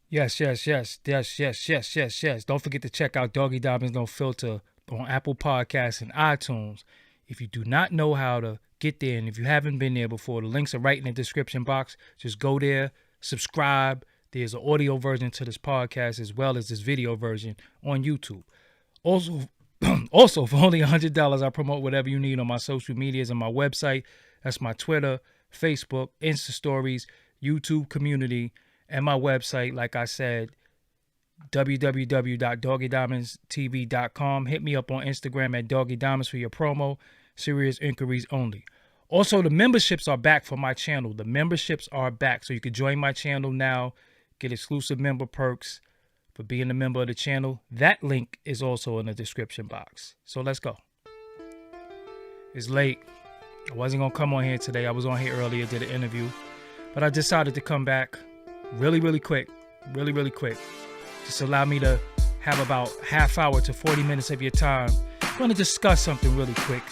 Yes. Don't forget to check out Doggy Diamonds No Filter on Apple Podcasts and iTunes. If you do not know how to get there, and if you haven't been there before, the links are right in the description box. Just go there, subscribe. There's an audio version to this podcast as well as this video version on YouTube. Also, also for only $100, I promote whatever you need on my social medias and my website. That's my Twitter, Facebook, Insta Stories, YouTube community, and my website. Like I said, www.doggydiamondstv.com. Hit me up on Instagram at Doggy Diamonds for your promo. Serious inquiries only. Also, the memberships are back for my channel. The memberships are back. So you can join my channel now, get exclusive member perks for being a member of the channel. That link is also in the description box. So let's go. It's late. I wasn't going to come on here today. I was on here earlier, did an interview. But I decided to come back really quick. Really quick. Just allow me to have about half hour to 40 minutes of your time. I'm going to discuss something really quick.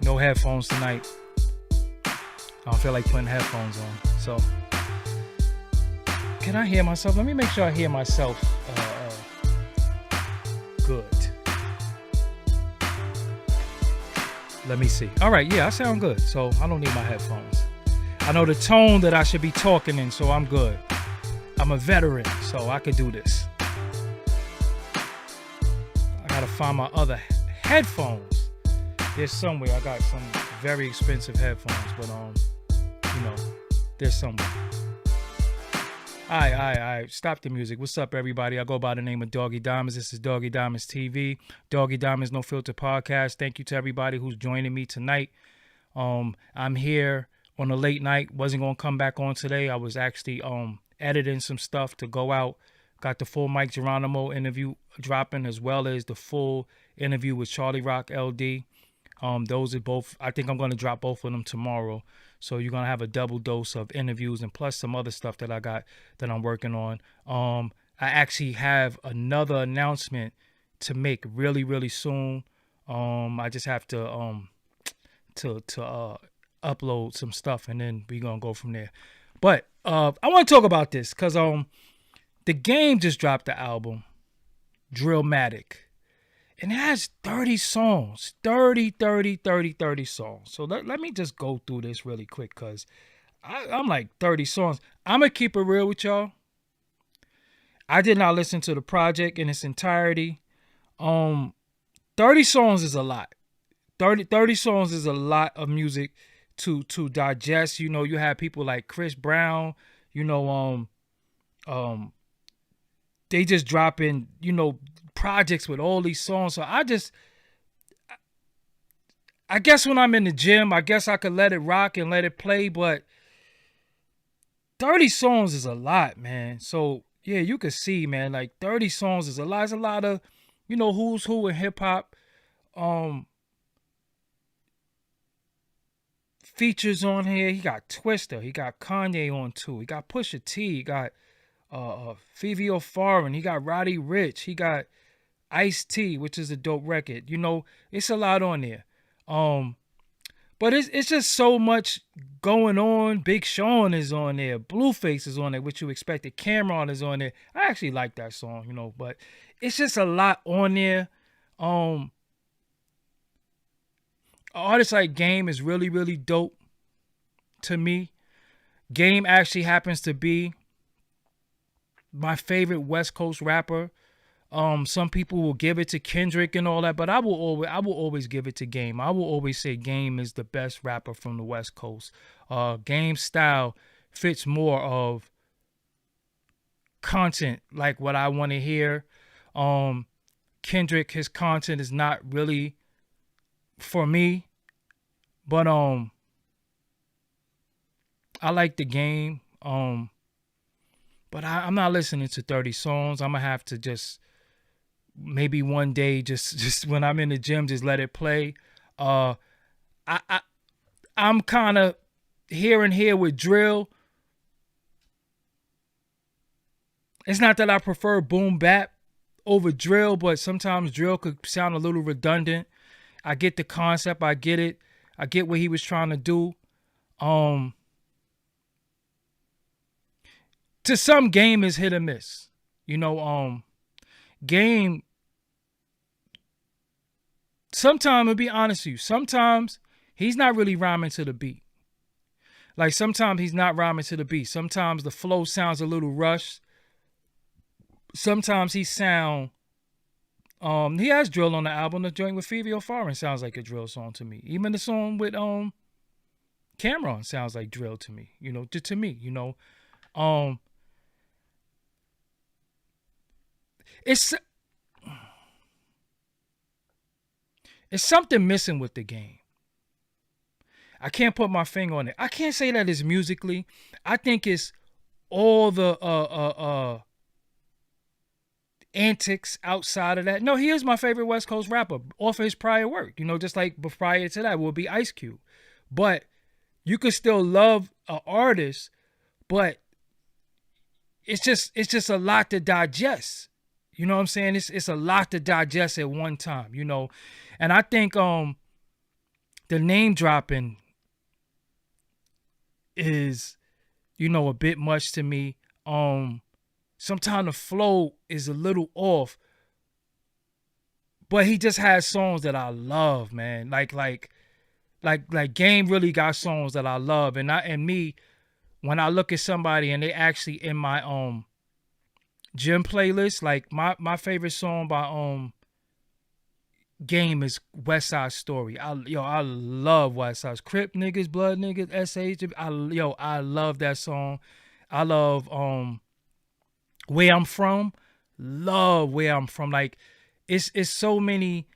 No headphones tonight. I don't feel like putting headphones on. So, can I hear myself? Let me make sure I hear myself good. Let me see. All right, yeah, I sound good. So, I don't need my headphones. I know the tone that I should be talking in, so I'm good. I'm a veteran, so I could do this. I gotta find my other headphones. There's somewhere. I got some very expensive headphones, but there's somewhere. All right. Stop the music. What's up, everybody? I go by the name of Doggy Diamonds. This is Doggy Diamonds TV, Doggy Diamonds No Filter podcast. Thank you to everybody who's joining me tonight. I'm here on a late night. Wasn't gonna come back on today. I was actually editing some stuff to go out. Got the full Mike Geronimo interview dropping, as well as the full interview with Charlie Rock LD. Those are both, I think I'm going to drop both of them tomorrow. So you're going to have a double dose of interviews and plus some other stuff that I got that I'm working on. I actually have another announcement to make really soon. I just have to upload some stuff and then we're going to go from there. But I want to talk about this because The Game just dropped the album, Drillmatic. And it has 30 songs, 30 songs. So let me just go through this really quick because I'm like 30 songs. I'm going to keep it real with y'all. I did not listen to the project in its entirety. 30 songs is a lot. 30 songs is a lot of music to digest. You have people like Chris Brown, they just dropping, projects with all these songs. So I guess when I'm in the gym, I guess I could let it rock and let it play, but 30 songs is a lot, man. So yeah, you can see, man, like 30 songs is a lot. It's a lot of, who's who in hip hop. Features on here. He got Twista. He got Kanye on too. He got Pusha T. He got Fivio Foreign. He got Roddy Ricch. He got Ice-T, which is a dope record. It's a lot on there. But it's just so much going on. Big Sean is on there. Blueface is on there, which you expected. Cameron is on there. I actually like that song, but it's just a lot on there. An artist like Game is really dope to me. Game actually happens to be my favorite West Coast rapper. Some people will give it to Kendrick and all that, but I will always give it to Game. I will always say Game is the best rapper from the West Coast. Game's style fits more of content like what I want to hear. Kendrick, his content is not really for me, but I like the Game. But I'm not listening to 30 songs. I'm gonna have to just maybe one day, just when I'm in the gym, just let it play. I'm kind of here with drill. It's not that I prefer boom bap over drill, but sometimes drill could sound a little redundant. I get the concept. I get it. I get what he was trying to do. To some, Game is hit or miss. You know, Game. Sometimes, to be honest with you, sometimes he's not really rhyming to the beat. Like sometimes he's not rhyming to the beat. Sometimes the flow sounds a little rushed. Sometimes he has drill on the album. The joint with Phoebe O'Farrin sounds like a drill song to me. Even the song with Cameron sounds like drill to me. You know, just to me. You know, it's something missing with the Game. I can't put my finger on it. I can't say that it's musically. I think it's all the antics outside of that. No, he is my favorite West Coast rapper off of his prior work. You know, just like prior to that would be Ice Cube. But you could still love an artist, but it's just a lot to digest. You know what I'm saying? It's a lot to digest at one time, you know. And I think the name dropping is, you know, a bit much to me. Sometimes the flow is a little off, but he just has songs that I love, man. Like Game really got songs that I love, and me, when I look at somebody and they actually in my gym playlist, like my favorite song by Game is West Side Story. I love West Side. Crip niggas, blood niggas, SH. I love that song. I love Where I'm From. Love Where I'm From. Like it's so many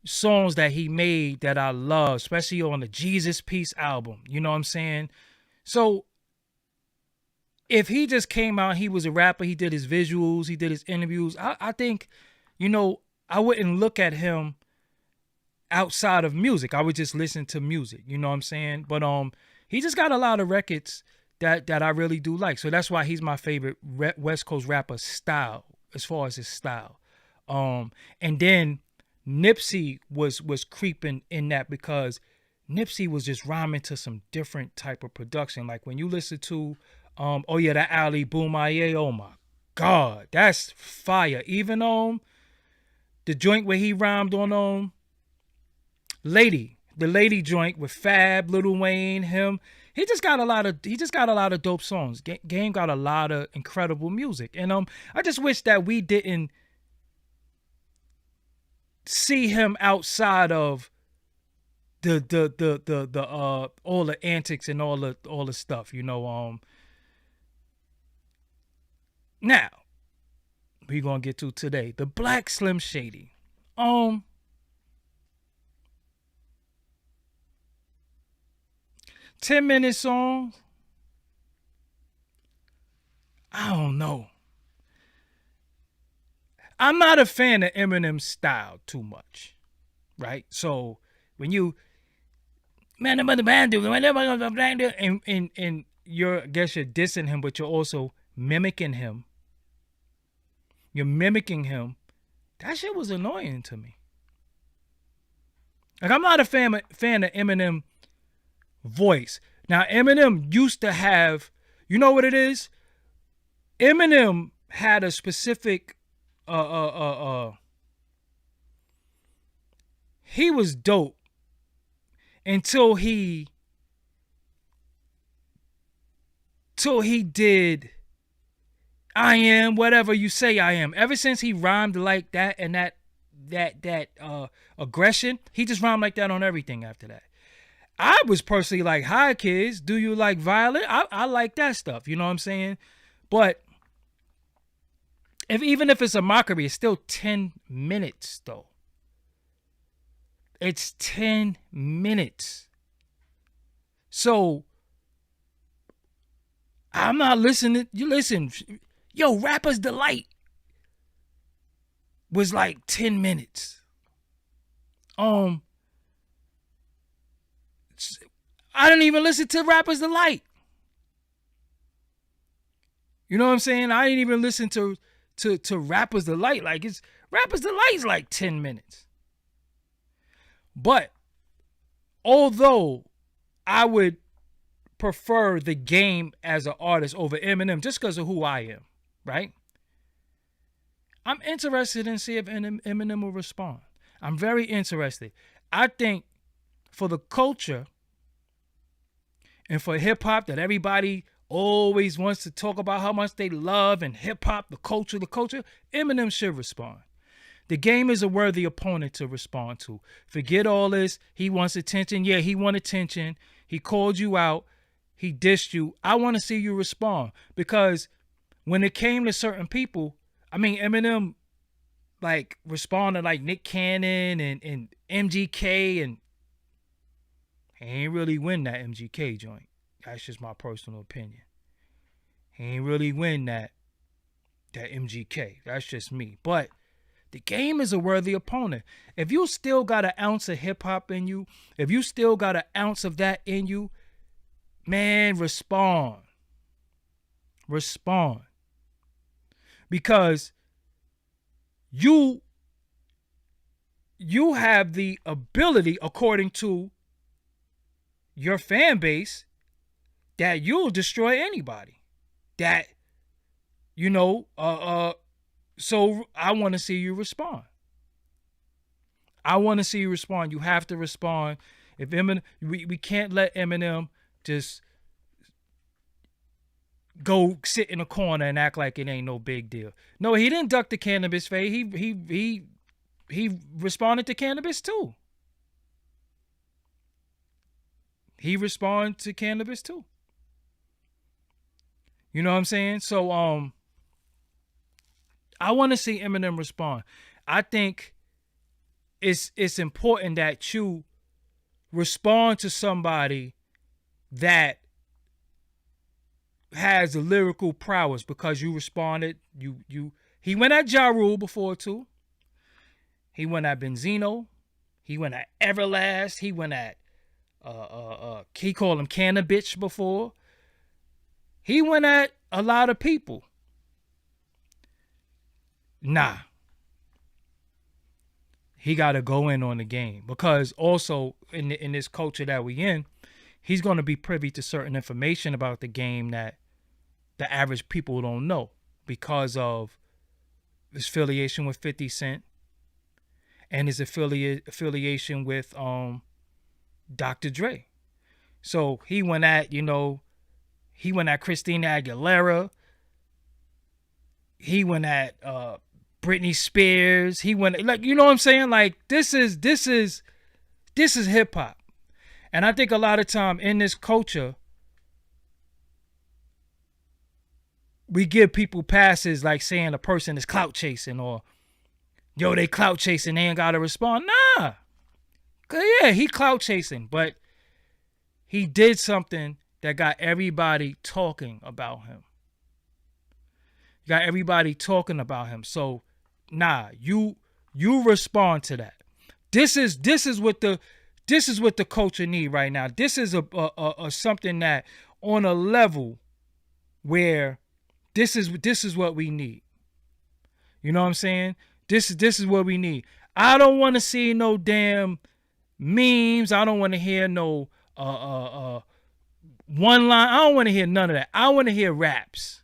songs that he made that I love, especially on the Jesus Peace album. You know what I'm saying? So if he just came out, he was a rapper, he did his visuals, he did his interviews, I think, you know, I wouldn't look at him outside of music. I would just listen to music. You know what I'm saying? But he just got a lot of records that I really do like. So that's why he's my favorite West Coast rapper style, as far as his style. And then Nipsey was creeping in that, because Nipsey was just rhyming to some different type of production. Like when you listen to that Ali Boom Aye, oh my God, that's fire. Even the joint where he rhymed on the Lady joint with Fab, Lil Wayne, him. He just got a lot of dope songs. Game got a lot of incredible music. And I just wish that we didn't see him outside of the all the antics and all the stuff, you know. Now we gonna get to today, the Black Slim Shady. 10-minute songs. I don't know. I'm not a fan of Eminem's style too much, right? So when you and you're, I guess you're dissing him, but you're also mimicking him. You're mimicking him. That shit was annoying to me. Like, I'm not a fan of Eminem voice. Now, Eminem used to have, you know what it is? Eminem had a specific he was dope until he did I Am Whatever You Say I Am. Ever since he rhymed like that and that aggression, he just rhymed like that on everything after that. I was personally like, hi kids, do you like Violet? I like that stuff, you know what I'm saying? But even if it's a mockery, it's still 10 minutes though. It's 10 minutes. So I'm not listening. You listen, yo, Rapper's Delight was like 10 minutes. I didn't even listen to Rapper's Delight. You know what I'm saying? I didn't even listen to Rapper's Delight. Like, it's Rapper's Delight is like 10 minutes. But although I would prefer the game as an artist over Eminem just because of who I am, right? I'm interested in see if Eminem will respond. I'm very interested. I think for the culture and for hip hop that everybody always wants to talk about how much they love and hip hop, the culture, Eminem should respond. The game is a worthy opponent to respond to. Forget all this. He wants attention. Yeah, he want attention. He called you out. He dissed you. I want to see you respond. Because when it came to certain people, I mean, Eminem like responded like Nick Cannon and MGK, and he ain't really win that MGK joint. That's just my personal opinion. He ain't really win that MGK. That's just me. But the game is a worthy opponent. If you still got an ounce of hip hop in you, if you still got an ounce of that in you, man, respond. Respond. Because you have the ability, according to your fan base, that you'll destroy anybody. That, so I want to see you respond. I want to see you respond. You have to respond. If Eminem, we can't let Eminem just go sit in a corner and act like it ain't no big deal. No, he didn't duck the cannabis phase. He responded to cannabis too. He responded to cannabis too. You know what I'm saying? So I want to see Eminem respond. I think it's important that you respond to somebody that has the lyrical prowess, because you responded. He went at Ja Rule before too. He went at Benzino. He went at Everlast. He went at he called him Cannabis before. He went at a lot of people. Nah. He got to go in on the game, because also in this culture that we in, he's going to be privy to certain information about the game that the average people don't know, because of his affiliation with 50 Cent and his affiliation with Dr. Dre. So he went at Christina Aguilera. He went at Britney Spears. He went, like, you know what I'm saying? Like, this is hip hop. And I think a lot of time in this culture, we give people passes like saying a person is clout chasing, or yo, they clout chasing, they ain't gotta respond. Nah. Yeah, he clout chasing, but he did something that got everybody talking about him. Got everybody talking about him. So, nah, you respond to that. This is what the culture need right now. This is a something that on a level where this is what we need. You know what I'm saying? This is what we need. I don't want to see no damn memes. I don't want to hear no one line. I don't want to hear none of that. I want to hear raps.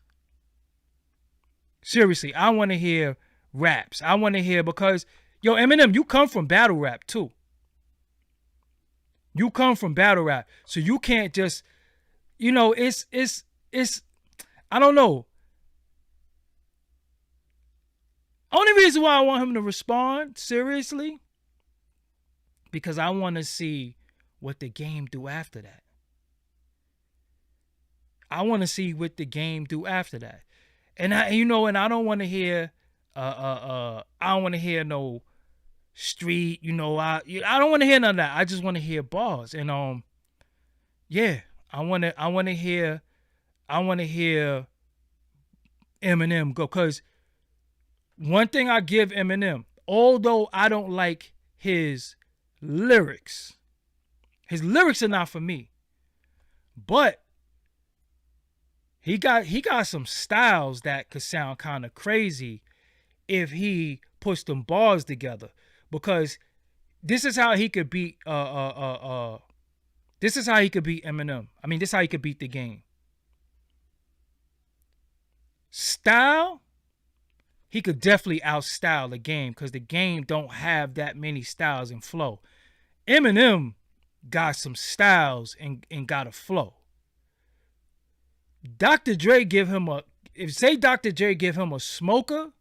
Seriously, I want to hear raps. I want to hear, because, yo, Eminem, you come from battle rap too. You come from battle rap. So you can't just, it's I don't know. Only reason why I want him to respond seriously, because I want to see what the game do after that. I want to see what the game do after that. And I don't want to hear I don't want to hear no street, I don't want to hear none of that. I just want to hear bars. And yeah, I want to hear Eminem go, cuz one thing I give Eminem, although I don't like his lyrics are not for me. But he got some styles that could sound kind of crazy if he puts them bars together, because this is how he could beat This is how he could beat Eminem. I mean, this is how he could beat the game. Style, he could definitely outstyle the game because the game don't have that many styles and flow. Eminem got some styles and got a flow. Dr. Dre give him a, if say Dr. Dre give him a smoker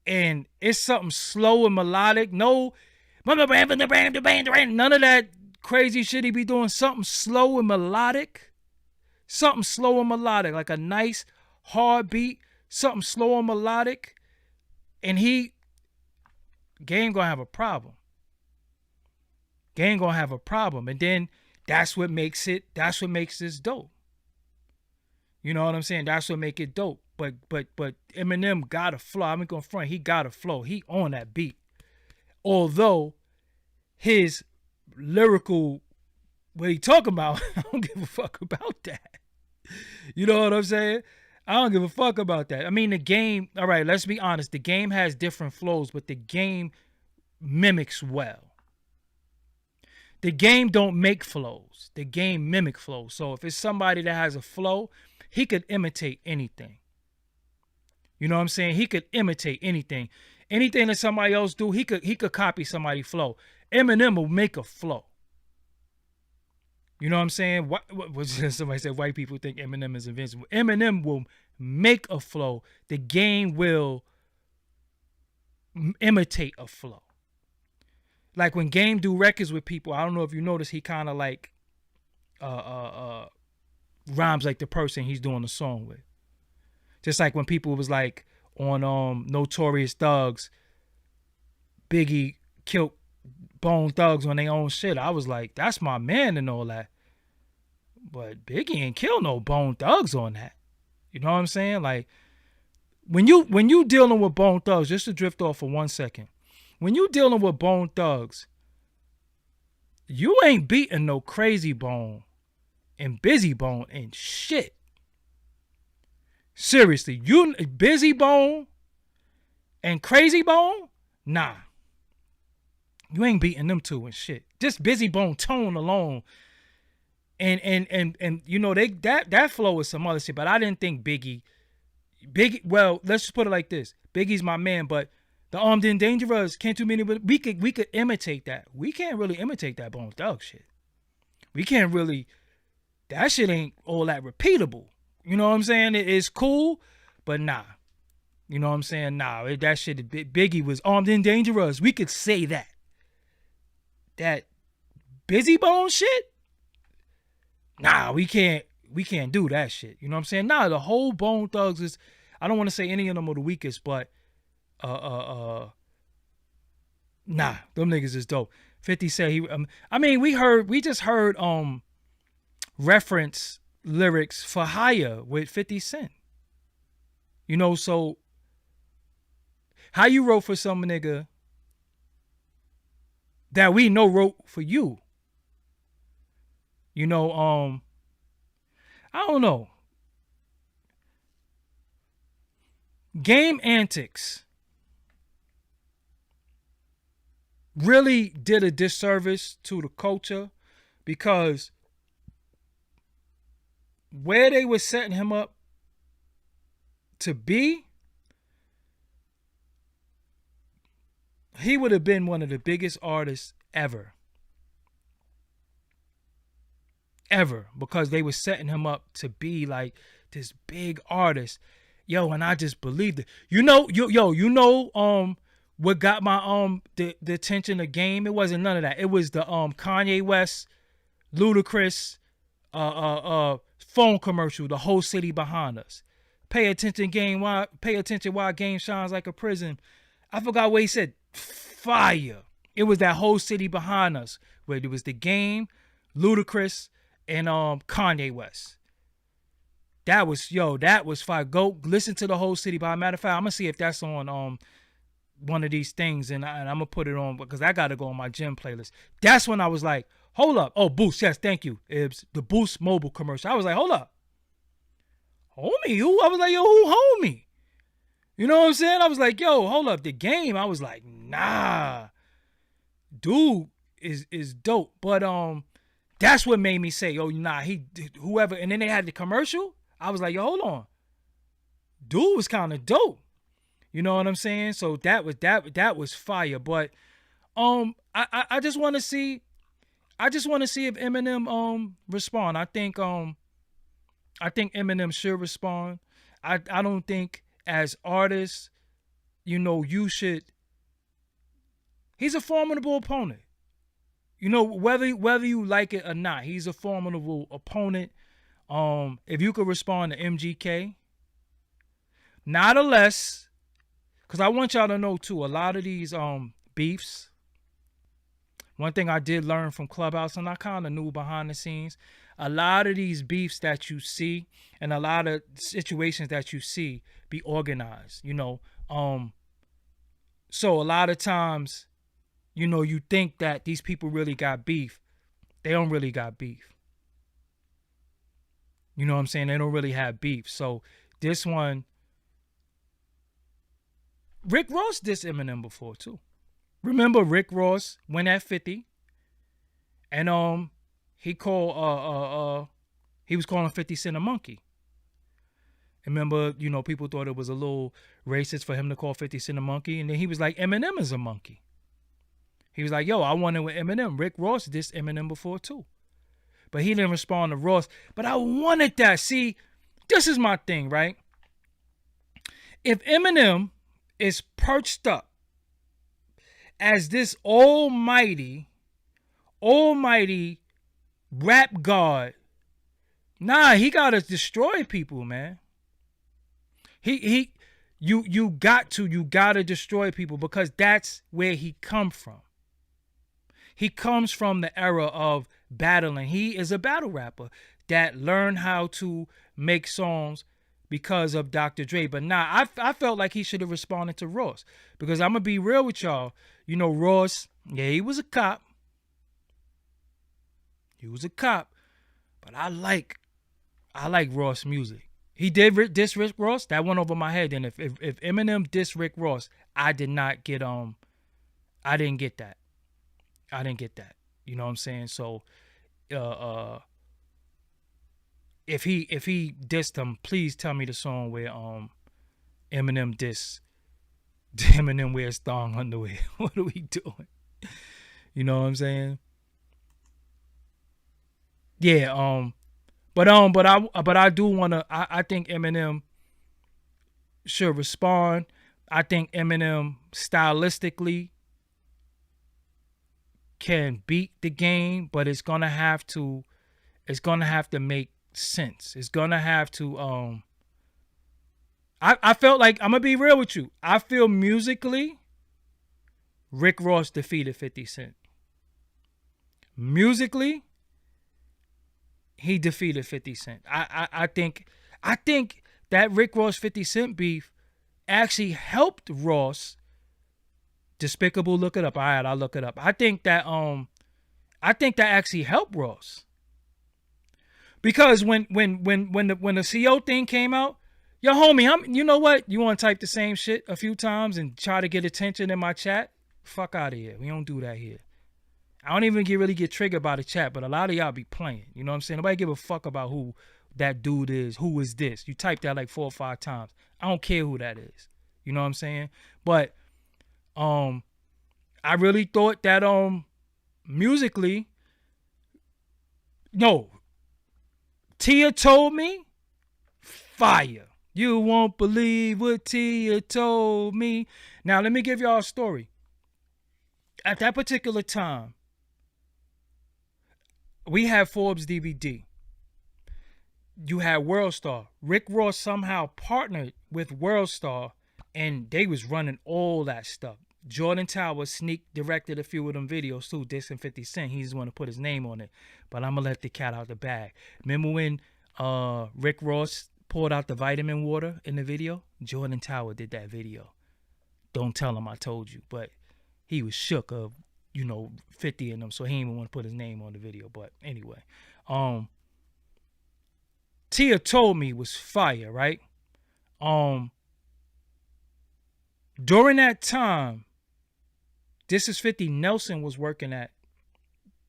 and it's something slow and melodic, no, none of that crazy shit he be doing, something slow and melodic, like a nice hard beat, something slow and melodic, and Game gonna have a problem. And then that's what makes this dope. You know what I'm saying? That's what make it dope. But Eminem got a flow. I'm gonna front. He got a flow. He on that beat. Although his lyrical, what he talking about, I don't give a fuck about that. You know what I'm saying? I don't give a fuck about that. I mean, the game, all right, let's be honest. The game has different flows, but the game mimics well. The game don't make flows. The game mimic flows. So if it's somebody that has a flow, he could imitate anything. You know what I'm saying? He could imitate anything. Anything that somebody else do, he could copy somebody's flow. Eminem will make a flow. You know what I'm saying? What somebody said white people think Eminem is invincible. Eminem will make a flow. The game will imitate a flow. Like when Game do records with people, I don't know if you notice, he kind of like rhymes like the person he's doing the song with. Just like when people was like on Notorious Thugs, Biggie killed Bone Thugs on their own shit. I was like, that's my man and all that. But Biggie ain't kill no Bone Thugs on that. You know what I'm saying? Like when you dealing with Bone Thugs, just to drift off for 1 second. When you dealing with Bone Thugs, you ain't beating no Crazy Bone and Busy Bone and shit. Seriously, you Busy Bone and Crazy Bone? Nah. You ain't beating them two and shit. Just Busy Bone tone alone. And you know, that flow is some other shit, but I didn't think Biggie, well, let's just put it like this. Biggie's my man, but the Armed and Dangerous, Can't Too Many, but we could imitate that. We can't really imitate that Bone Thug shit. We can't really, that shit ain't all that repeatable. You know what I'm saying? It is cool, but nah. You know what I'm saying? Nah, that shit, Biggie was Armed and Dangerous. We could say that. That Busy Bone shit? Nah, we can't do that shit. You know what I'm saying? Nah, the whole Bone Thugs is, I don't want to say any of them are the weakest, but nah, them niggas is dope. 50 said he I mean, we just heard reference lyrics for Higher with 50 Cent. You know, so how you wrote for some nigga that we know wrote for you? You know, I don't know. Game antics really did a disservice to the culture because where they were setting him up to be, he would have been one of the biggest artists ever. Because they were setting him up to be like this big artist. Yo, and I just believed it. You know, what got my the attention of Game? It wasn't none of that. It was the Kanye West, Ludacris, phone commercial, The Whole City Behind Us. Pay attention, Game. Pay attention while Game shines like a prism. I forgot what he said. Fire. It was that Whole City Behind Us, where it was the Game, Ludacris, and Kanye West. That was fire. Go listen to The Whole City. By matter of fact, I'm gonna see if that's on one of these things, and I'm gonna put it on because I gotta go on my gym playlist. That's when I was like, hold up. Oh, Boost, yes, thank you, Ibs. The Boost mobile commercial. I was like, hold up. Homie, who? I was like, yo, who homie? You know what I'm saying? I was like, yo, hold up. The Game. I was like, nah. Dude is dope. But That's what made me say, oh, nah, whoever. And then they had the commercial. I was like, yo, hold on. Dude was kind of dope. You know what I'm saying? So that was fire. But I just want to see. I just want to see if Eminem respond. I think Eminem should respond. I don't think as artists, you should. He's a formidable opponent. Whether you like it or not, he's a formidable opponent. If you could respond to MGK, not a less, because I want y'all to know too, a lot of these beefs. One thing I did learn from Clubhouse, and I kind of knew behind the scenes, a lot of these beefs that you see and a lot of situations that you see be organized. So a lot of times, you think that these people really got beef. They don't really got beef. You know what I'm saying? They don't really have beef. So this one, Rick Ross dissed Eminem before too. Remember, Rick Ross went at 50, and he called he was calling 50 Cent a monkey. Remember, people thought it was a little racist for him to call 50 Cent a monkey, and then he was like, Eminem is a monkey. He was like, yo, I wanted with Eminem. Rick Ross dissed Eminem before too. But he didn't respond to Ross. But I wanted that. See, this is my thing, right? If Eminem is perched up as this almighty rap god, nah, he gotta destroy people, man. You gotta destroy people, because that's where he come from. He comes from the era of battling. He is a battle rapper that learned how to make songs because of Dr. Dre. But nah, I felt like he should have responded to Ross, because I'm gonna be real with y'all. Ross, yeah, he was a cop. He was a cop, but I like Ross music. He did diss Rick Ross. That went over my head. And if Eminem dissed Rick Ross, I didn't get that. I didn't get that. You know what I'm saying? So, if he dissed him, please tell me the song where Eminem dissed Eminem wears thong underwear. What are we doing? You know what I'm saying? Yeah. But I do wanna. I think Eminem should respond. I think Eminem stylistically can beat the game, but it's gonna have to make sense. It's gonna have to I felt like, I'm gonna be real with you. I feel musically Rick Ross defeated 50 Cent. Musically, he defeated 50 Cent. I think that Rick Ross 50 Cent beef actually helped Ross. Despicable, look it up. All right, I'll look it up. I think that actually helped Ross. Because when the CO thing came out, yo homie, you know what? You want to type the same shit a few times and try to get attention in my chat? Fuck out of here. We don't do that here. I don't even really get triggered by the chat, but a lot of y'all be playing. You know what I'm saying? Nobody give a fuck about who that dude is. Who is this? You type that like 4 or 5 times. I don't care who that is. You know what I'm saying? But I really thought that musically, no, Tia Told Me, fire. You won't believe what Tia told me. Now let me give y'all a story. At that particular time, we had Forbes DVD. You had Worldstar. Rick Ross somehow partnered with Worldstar, and they was running all that stuff. Jordan Tower sneak directed a few of them videos too, dissing 50 Cent. He just want to put his name on it. But I'm going to let the cat out the bag. Remember when Rick Ross poured out the vitamin water in the video? Jordan Tower did that video. Don't tell him I told you. But he was shook of, 50 in them, so he didn't even want to put his name on the video. But anyway, Tia Told Me was fire, right? During that time, This Is 50 Nelson was working at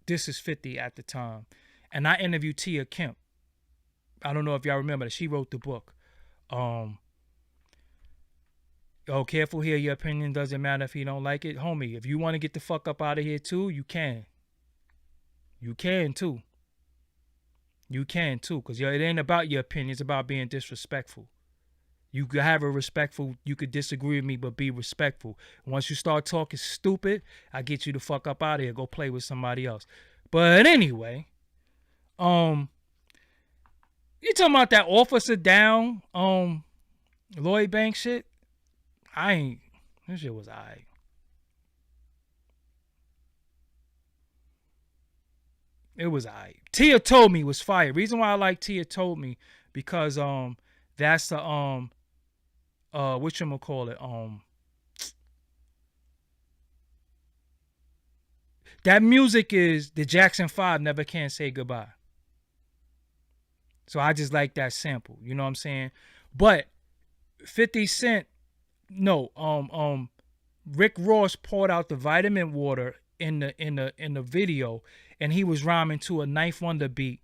This Is 50 at the time. and I interviewed Tia Kemp. I don't know if y'all remember that. She wrote the book. Oh, careful here. Your opinion doesn't matter if you don't like it. Homie, if you want to get the fuck up out of here too, you can. You can too. You can too. Because it ain't about your opinion. It's about being disrespectful. You could have a respectful, you could disagree with me, but be respectful. Once you start talking stupid, I get you the fuck up out of here. Go play with somebody else. But anyway, you talking about that officer down, Lloyd Banks shit? This shit was alright. It was alright. Tia Told Me was fire. Reason why I like Tia Told Me, because that's the whatchamacallit, that music is the Jackson 5 Never Can Say Goodbye. So I just like that sample, you know what I'm saying? But 50 Cent, no, Rick Ross poured out the vitamin water in the video, and he was rhyming to a Knife Wonder beat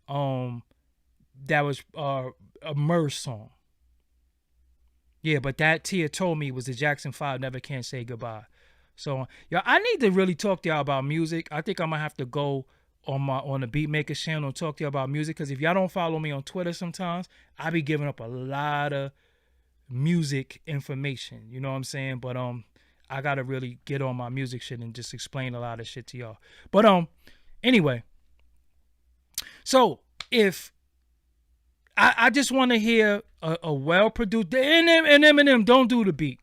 that was a Murs song. Yeah, but that Tia Told Me was the Jackson 5 Never Can Say Goodbye. So, I need to really talk to y'all about music. I think I'm going to have to go on the Beatmaker channel and talk to y'all about music, because if y'all don't follow me on Twitter sometimes, I be giving up a lot of music information. You know what I'm saying? But I got to really get on my music shit and just explain a lot of shit to y'all. But anyway, so if I just want to hear a well-produced, and Eminem, don't do the beat.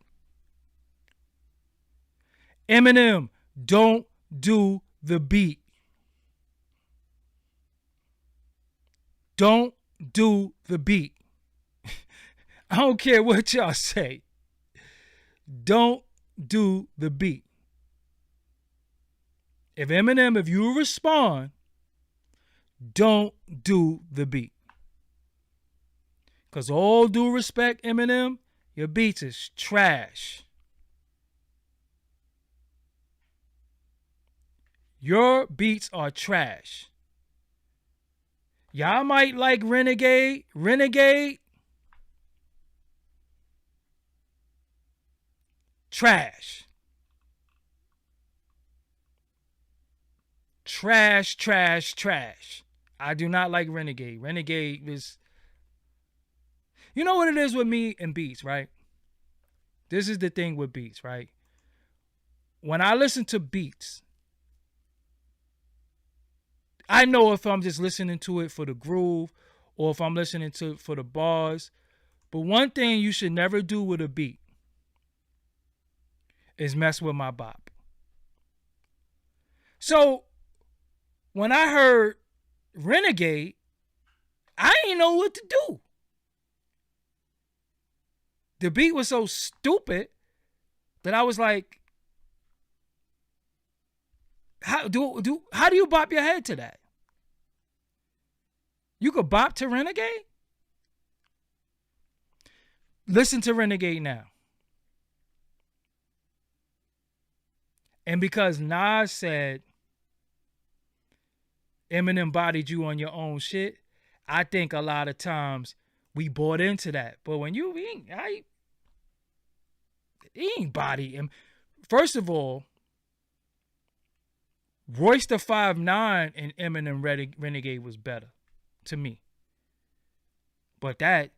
Eminem, don't do the beat. Don't do the beat. I don't care what y'all say. Don't do the beat. If Eminem, if you respond, don't do the beat. Because all due respect, Eminem, your beats is trash. Your beats are trash. Y'all might like Renegade. Trash. Trash. I do not like Renegade. Renegade was... You know what it is with me and beats, right? This is the thing with beats, right? When I listen to beats, I know if I'm just listening to it for the groove or if I'm listening to it for the bars. But one thing you should never do with a beat is mess with my bop. So when I heard Renegade, I didn't know what to do. The beat was so stupid that I was like, how do you bop your head to that? You could bop to Renegade? Listen to Renegade now. And because Nas said Eminem bodied you on your own shit, I think a lot of times we bought into that. But when he ain't body him. First of all, Royce the 5'9" and Eminem Renegade was better to me. But that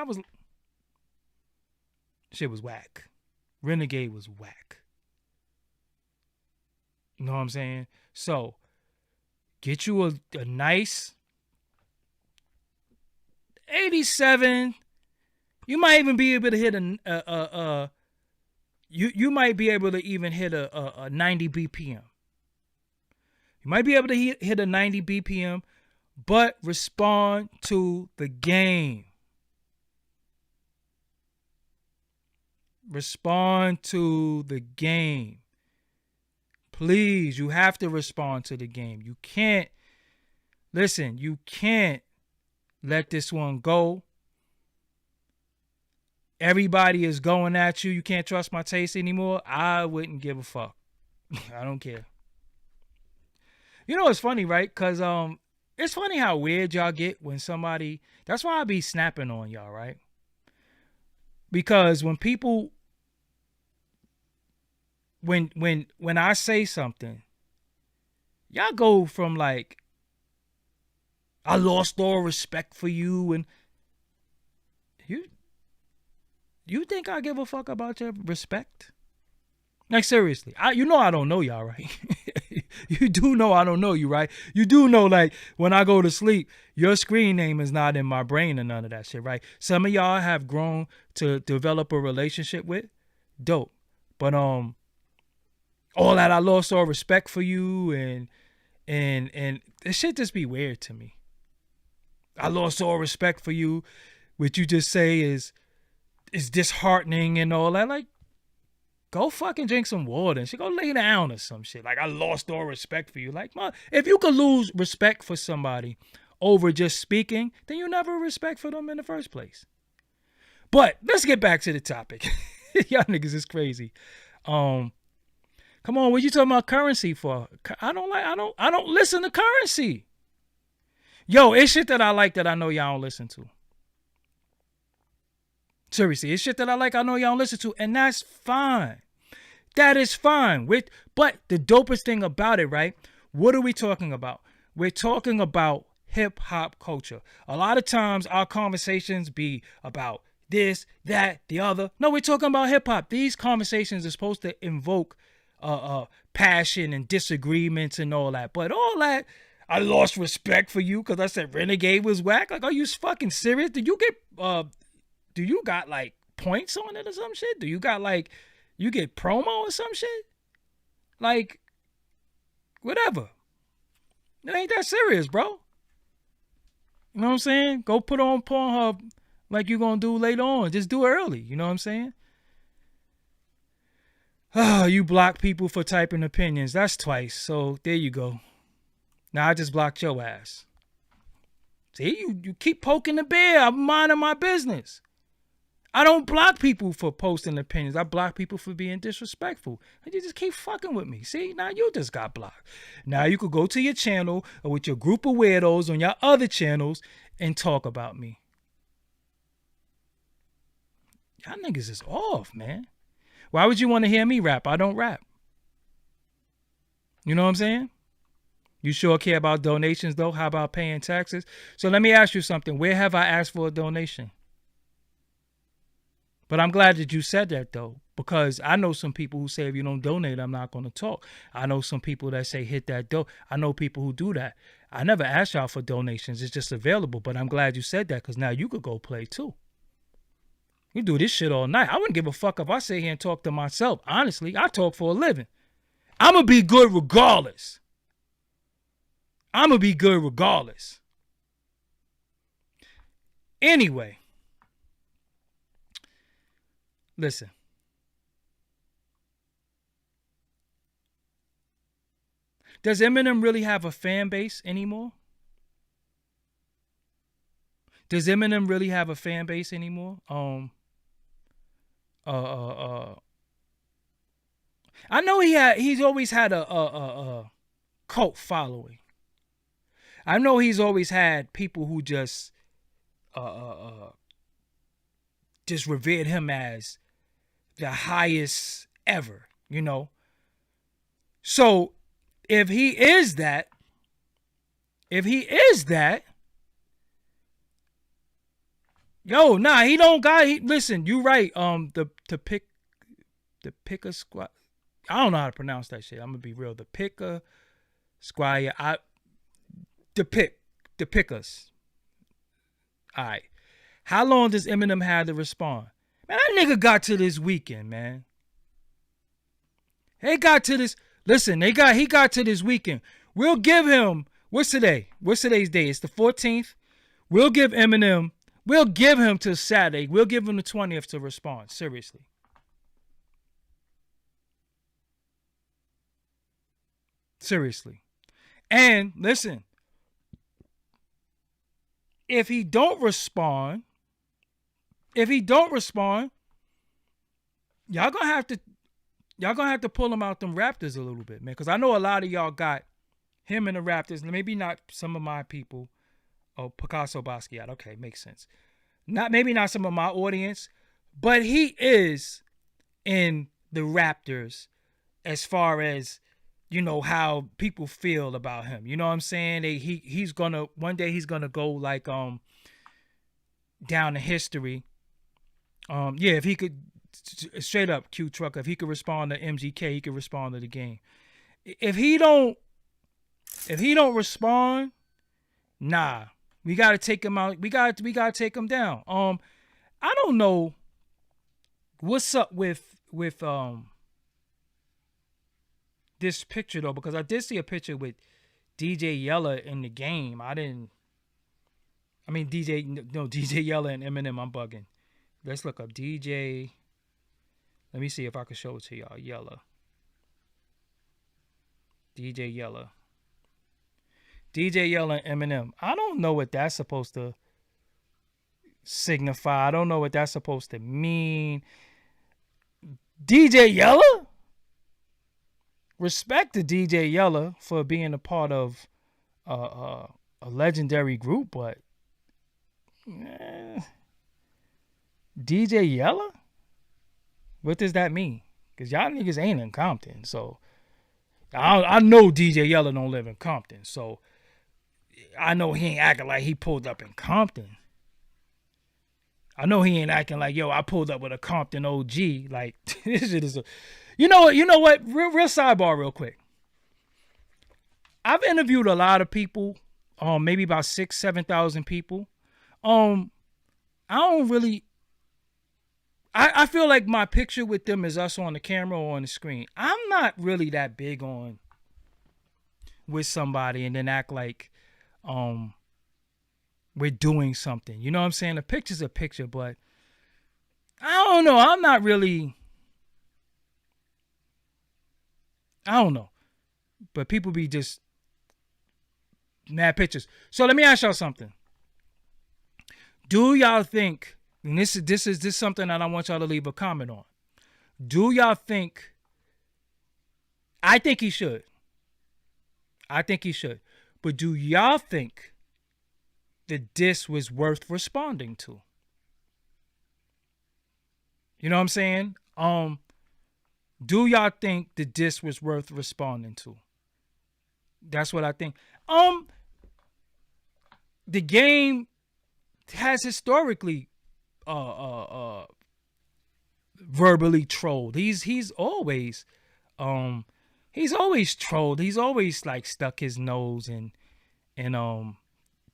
was shit was whack. Renegade was whack. You know what I'm saying? So get you a nice 87. You might even be able to hit you might be able to even hit a 90 BPM. You might be able to hit a 90 BPM, but respond to the game. Respond to the game. Please, you have to respond to the game. You can't let this one go. Everybody is going at you. You can't trust my taste anymore. I wouldn't give a fuck. I don't care. You know, it's funny, right? Cause it's funny how weird y'all get when somebody. That's why I be snapping on y'all, right? Because when people, when I say something, y'all go from like, I lost all respect for you, and you you think I give a fuck about your respect? Like seriously, you know I don't know y'all, right? You do know I don't know you, right? You do know, like, when I go to sleep, your screen name is not in my brain and none of that shit, right? Some of y'all have grown to develop a relationship with, dope. But all that, I lost all respect for you, and this shit just be weird to me. I lost all respect for you. What you just say is disheartening and all that. Like, go fucking drink some water and shit. Go lay down or some shit. Like, I lost all respect for you. Like, if you could lose respect for somebody over just speaking, then you never respect for them in the first place. But let's get back to the topic. Y'all niggas is crazy. Come on, what you talking about currency for? I don't listen to currency. Yo, it's shit that I like that I know y'all don't listen to. Seriously, it's shit that I like I know y'all don't listen to, and that's fine. That is fine. But the dopest thing about it, right? What are we talking about? We're talking about hip-hop culture. A lot of times our conversations be about this, that, the other. No, we're talking about hip-hop. These conversations are supposed to invoke passion and disagreements and all that. But all that, I lost respect for you because I said Renegade was whack. Like, are you fucking serious? Do you got like points on it or some shit? Do you got like, you get promo or some shit? Like, whatever. It ain't that serious, bro. You know what I'm saying? Go put on Pornhub like you're going to do later on. Just do it early. You know what I'm saying? Oh, you block people for typing opinions. That's twice. So there you go. Now I just blocked your ass. See, you keep poking the bear. I'm minding my business. I don't block people for posting opinions. I block people for being disrespectful. And you just keep fucking with me. See, now you just got blocked. Now you could go to your channel or with your group of weirdos on your other channels and talk about me. Y'all niggas is off, man. Why would you want to hear me rap? I don't rap. You know what I'm saying? You sure care about donations, though? How about paying taxes? So let me ask you something. Where have I asked for a donation? But I'm glad that you said that, though, because I know some people who say if you don't donate, I'm not going to talk. I know some people that say hit that dough. I know people who do that. I never asked y'all for donations. It's just available. But I'm glad you said that because now you could go play, too. You do this shit all night. I wouldn't give a fuck if I sit here and talk to myself. Honestly, I talk for a living. I'm going to be good regardless. Anyway. Listen. Does Eminem really have a fan base anymore? I know he's always had a cult following. I know he's always had people who just revered him as the highest ever, you know. So if he is that, yo, nah, he don't got. Listen, you right. The picker squad. I don't know how to pronounce that shit. I'm gonna be real. The picker squire. The pickers. All right. How long does Eminem have to respond? Man, that nigga got to this weekend, man. He got to this weekend. We'll give him, what's today? What's today's day? It's the 14th. We'll give him till Saturday. We'll give him the 20th to respond. Seriously. And listen, if he don't respond, y'all gonna have to pull him out them Raptors a little bit, man. Because I know a lot of y'all got him and the Raptors. Maybe not some of my people. Oh, Picasso Basquiat. Okay, makes sense. Maybe not some of my audience, but he is in the Raptors as far as, you know, how people feel about him. You know what I'm saying? He's gonna one day he's gonna go like down to history. Yeah, if he could straight up Q Trucker, if he could respond to MGK, he could respond to the game. If he don't respond, nah. We gotta take him out. We gotta take him down. I don't know what's up with this picture though, because I did see a picture with DJ Yella in the game. DJ Yella and Eminem. I'm bugging. Let's look up DJ. Let me see if I can show it to y'all. Yella. DJ Yella. DJ Yella and Eminem. I don't know what that's supposed to signify. I don't know what that's supposed to mean. DJ Yella? Respect to DJ Yella for being a part of a legendary group, but DJ Yella? What does that mean? Because y'all niggas ain't in Compton, so I know DJ Yella don't live in Compton, so I know he ain't acting like he pulled up in Compton. I know he ain't acting like, yo, I pulled up with a Compton OG. Like, this shit is you know what? Real sidebar real quick. I've interviewed a lot of people, maybe about 7,000 people. I don't really, I feel like my picture with them is us on the camera or on the screen. I'm not really that big on with somebody and then act like we're doing something. You know what I'm saying? A picture's a picture, but I don't know. I'm not really, I don't know. But people be just mad pictures. So let me ask y'all something. Do y'all think, and this is something that I want y'all to leave a comment on. Do y'all think, I think he should. But do y'all think the diss was worth responding to? You know what I'm saying? Do y'all think the diss was worth responding to? That's what I think. The game has historically verbally trolled. He's always trolled. He's always like stuck his nose in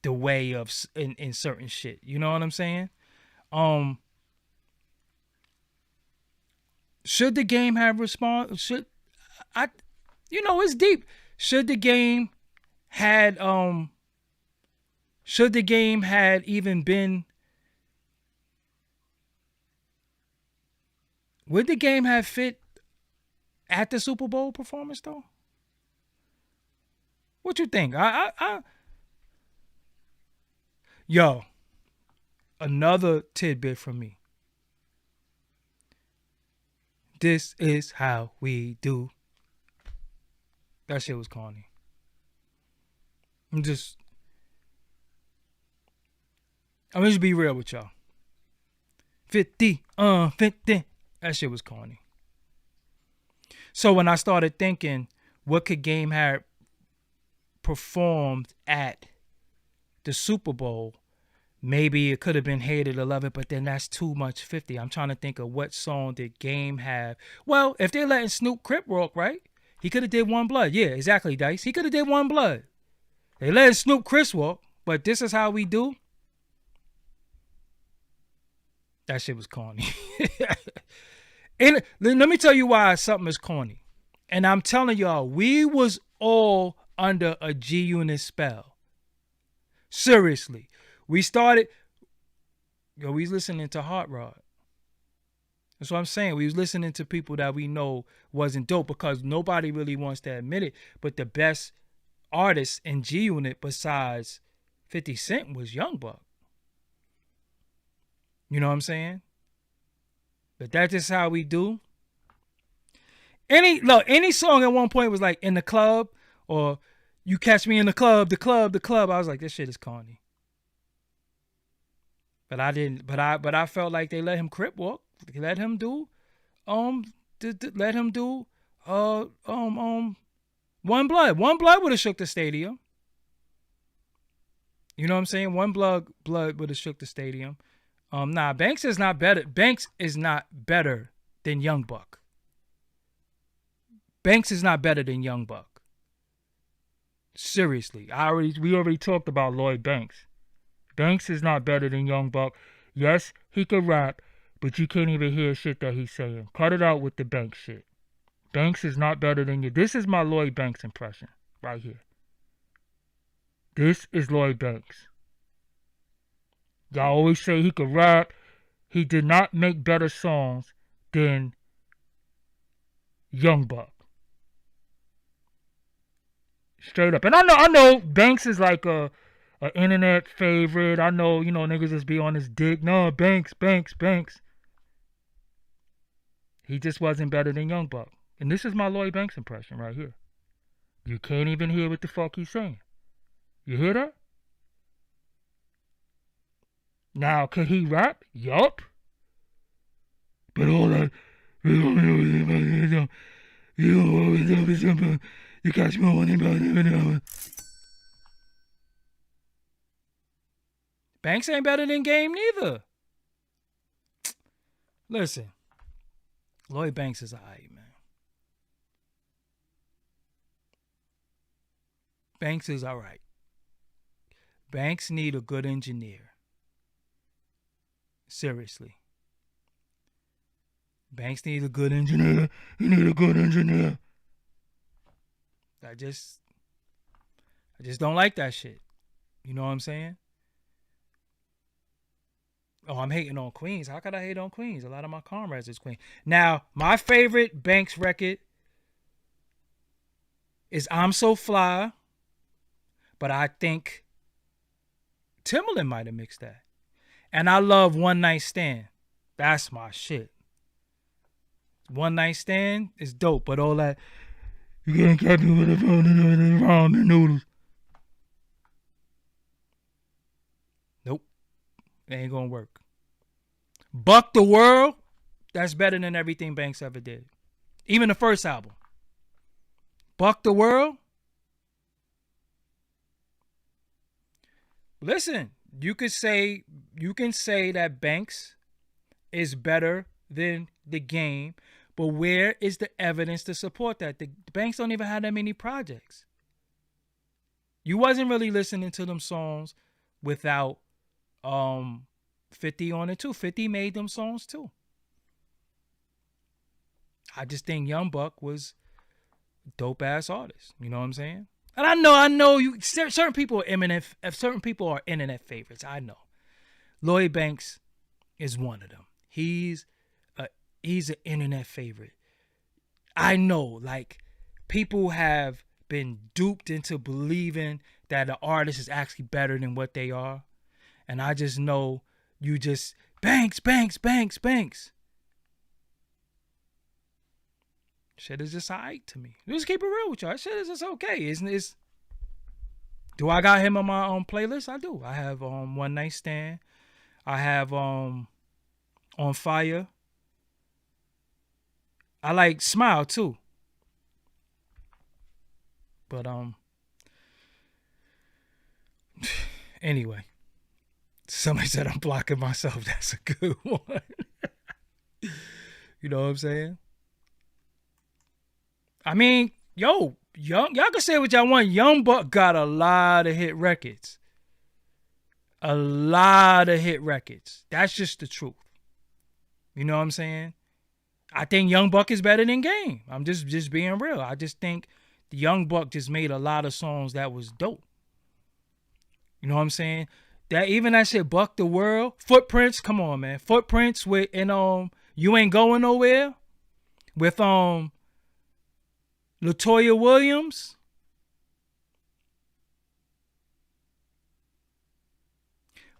the way of in certain shit. You know what I'm saying? Should the game have respond? It's deep. Should the game had even been, would the game have fit at the Super Bowl performance though? What you think? Yo, another tidbit from me. This is how we do. That shit was corny. I'm just be real with y'all. 50, 50. That shit was corny. So when I started thinking, what could Game have performed at the Super Bowl? Maybe it could have been Hated to Love It, but then that's too much 50. I'm trying to think of what song did Game have. Well, if they're letting Snoop Crip walk, right? He could have did One Blood. Yeah, exactly, Dice. He could have did One Blood. They let Snoop Chris walk, but This Is How We Do. That shit was corny. And let me tell you why something is corny. And I'm telling y'all, we was all under a G-Unit spell. Seriously. We was listening to Hot Rod. That's what I'm saying. We was listening to people that we know wasn't dope because nobody really wants to admit it. But the best artist in G-Unit besides 50 Cent was Young Buck. You know what I'm saying? But that's just how we do. Any song at one point was like In the Club or, You catch me in the club, the club, the club. I was like, this shit is corny. But I didn't. But I felt like they let him crip walk. They let him do. Let him do. One Blood. One Blood would have shook the stadium. You know what I'm saying? One Blood would have shook the stadium. Nah, Banks is not better. Banks is not better than Young Buck. Banks is not better than Young Buck. Seriously, we already talked about Lloyd Banks. Banks is not better than Young Buck. Yes, he could rap, but you can't even hear shit that he's saying. Cut it out with the Banks shit. Banks is not better than you. This is my Lloyd Banks impression right here. This is Lloyd Banks. Y'all always say he could rap. He did not make better songs than Young Buck. Straight up. And I know Banks is like a internet favorite. I know, niggas just be on his dick. No, Banks. He just wasn't better than Young Buck. And this is my Lloyd Banks impression right here. You can't even hear what the fuck he's saying. You hear that? Now, could he rap? Yup. But all that... You catch me on. Banks ain't better than Game neither. Listen, Lloyd Banks is alright, man. Banks is alright. Banks need a good engineer. Seriously. Banks needs a good engineer. He need a good engineer. I just don't like that shit. You know what I'm saying? Oh, I'm hating on Queens. How could I hate on Queens? A lot of my comrades is Queens. Now, my favorite Banks record is I'm So Fly, but I think Timbaland might have mixed that. And I love One Night Stand. That's my shit. One Night Stand is dope, but all that, you can't catch me with a phone and ramen noodles. Nope. It ain't gonna work. Buck the World, that's better than everything Banks ever did. Even the first album. Buck the World. Listen, you can say that Banks is better than The Game, but where is the evidence to support that? The Banks don't even have that many projects. You wasn't really listening to them songs without 50 on it too. 50 made them songs too. I just think Young Buck was a dope ass artist. You know what I'm saying? And I know you. Certain people are internet favorites. I know. Lloyd Banks is one of them. He's an internet favorite. I know, like, people have been duped into believing that an artist is actually better than what they are. And I just know you just Banks. Shit is just alright to me. Just keep it real with y'all. Shit is just okay. Do I got him on my playlist? I do. I have One Night Stand. I have On Fire. I like Smile too. But anyway. Somebody said I'm blocking myself. That's a good one. You know what I'm saying? I mean, y'all can say what y'all want. Young Buck got a lot of hit records. A lot of hit records. That's just the truth. You know what I'm saying? I think Young Buck is better than Game. I'm just being real. I just think the Young Buck just made a lot of songs that was dope. You know what I'm saying? That shit, Buck the World, Footprints. Come on, man. Footprints with You Ain't Going Nowhere with Latoya Williams.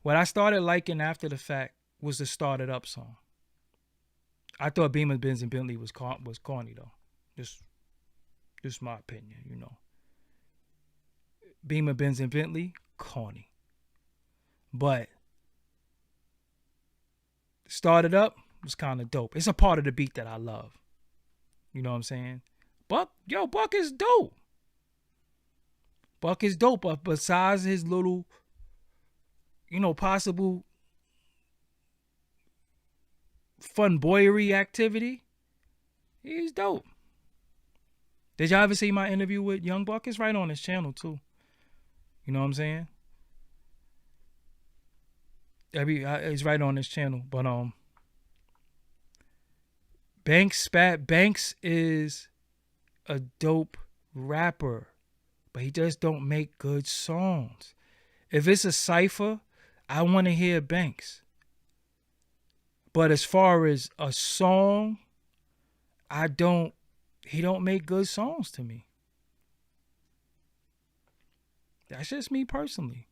What I started liking after the fact was the Started Up song. I thought Beamer, Benz, and Bentley was corny though. Just my opinion, you know. Beamer, Benz, and Bentley, corny. But started up was kind of dope. It's a part of the beat that I love. You know what I'm saying? Buck is dope. Buck is dope. But besides his little, possible fun boyery activity, he's dope. Did y'all ever see my interview with Young Buck? It's right on his channel too. You know what I'm saying? It's right on his channel. But Banks is a dope rapper, but he just don't make good songs. If it's a cipher, I want to hear Banks. But as far as a song, he don't make good songs to me. That's just me personally.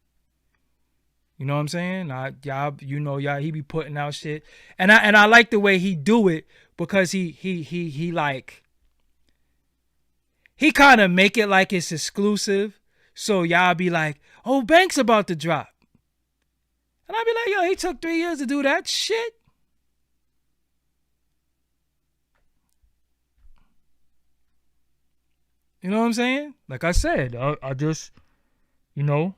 You know what I'm saying? Y'all, he be putting out shit. And I like the way he do it because he kind of make it like it's exclusive. So y'all be like, oh, Banks about to drop. And I be like, yo, he took 3 years to do that shit. You know what I'm saying? Like I said, I just, I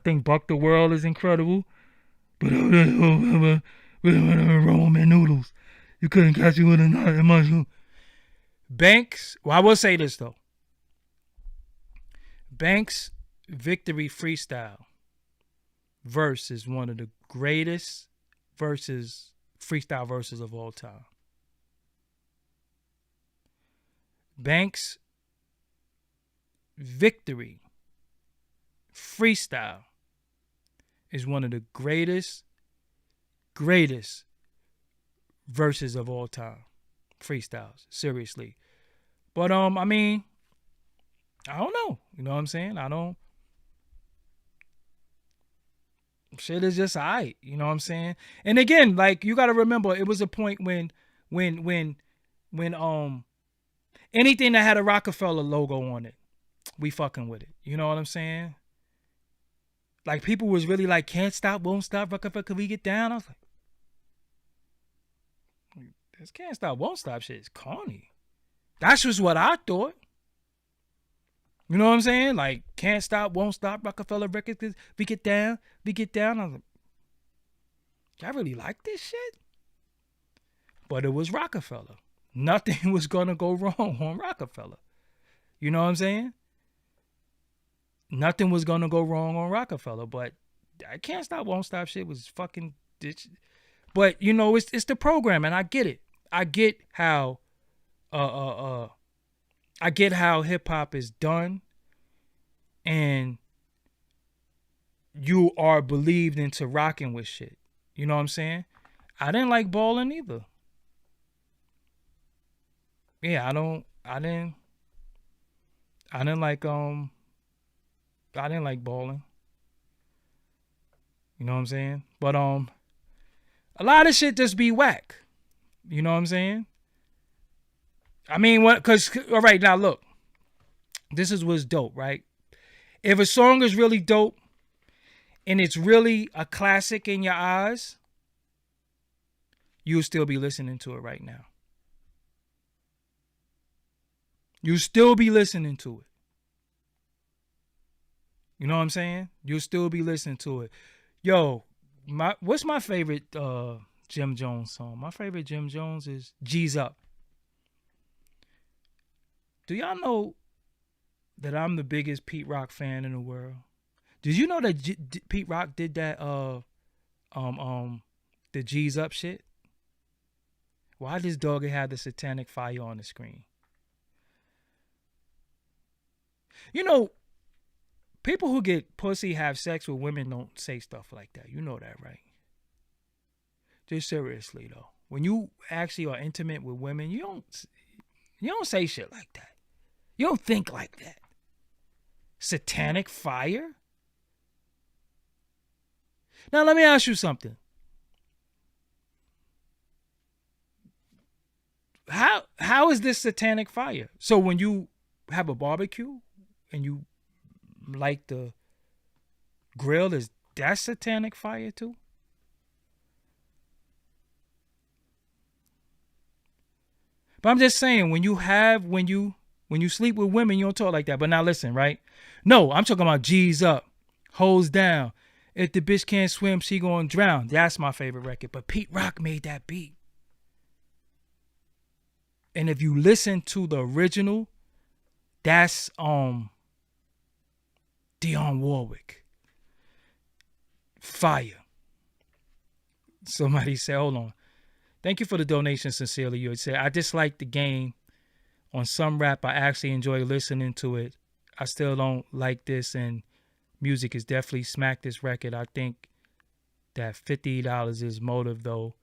think Buck the World is incredible. But Roman noodles. You couldn't catch it with a mushroom. Banks, well, I will say this though. Banks' Victory Freestyle verse is one of the greatest freestyle verses of all time. Banks' Victory Freestyle is one of the greatest verses of all time. Freestyles, seriously. But I mean, I don't know. You know what I'm saying? Shit is just alright. You know what I'm saying? And again, like you gotta remember, it was a point when anything that had a Rockefeller logo on it, we fucking with it. You know what I'm saying? Like people was really like, can't stop, won't stop, Rockefeller, can we get down? I was like, this can't stop, won't stop shit is corny. That's just what I thought. You know what I'm saying? Like, can't stop, won't stop, Rockefeller Records, we get down. I was like, y'all really like this shit? But it was Rockefeller. Nothing was gonna go wrong on Rockefeller. You know what I'm saying? Nothing was gonna go wrong on Rockefeller, but I can't stop, won't stop shit was fucking ditch. But it's the program, and I get it. I get how hip hop is done, and you are believed into rocking with shit. You know what I'm saying? I didn't like balling either. Yeah, I didn't like balling. You know what I'm saying? But a lot of shit just be whack. You know what I'm saying? I mean, all right, now look. This is what's dope, right? If a song is really dope and it's really a classic in your eyes, you'll still be listening to it right now. You'll still be listening to it. You know what I'm saying? You'll still be listening to it. Yo, what's my favorite Jim Jones song? My favorite Jim Jones is G's Up. Do y'all know that I'm the biggest Pete Rock fan in the world? Did you know that Pete Rock did that the G's Up shit? Why does Doggie have the satanic fire on the screen? People who get pussy have sex with women don't say stuff like that. You know that, right? Just seriously though, when you actually are intimate with women, you don't say shit like that. You don't think like that. Satanic fire? Now let me ask you something. How is this satanic fire? So when you have a barbecue and you light the grill, is that satanic fire too? But I'm just saying, when you sleep with women, you don't talk like that. But now listen, right? No, I'm talking about G's up, hoes down. If the bitch can't swim, she gonna drown. That's my favorite record. But Pete Rock made that beat. And if you listen to the original, that's Dionne Warwick. Fire. Somebody said, hold on. Thank you for the donation, sincerely. You said, I dislike the game. On some rap, I actually enjoy listening to it. I still don't like this, and music is definitely smacked this record. I think that $50 is motive, though,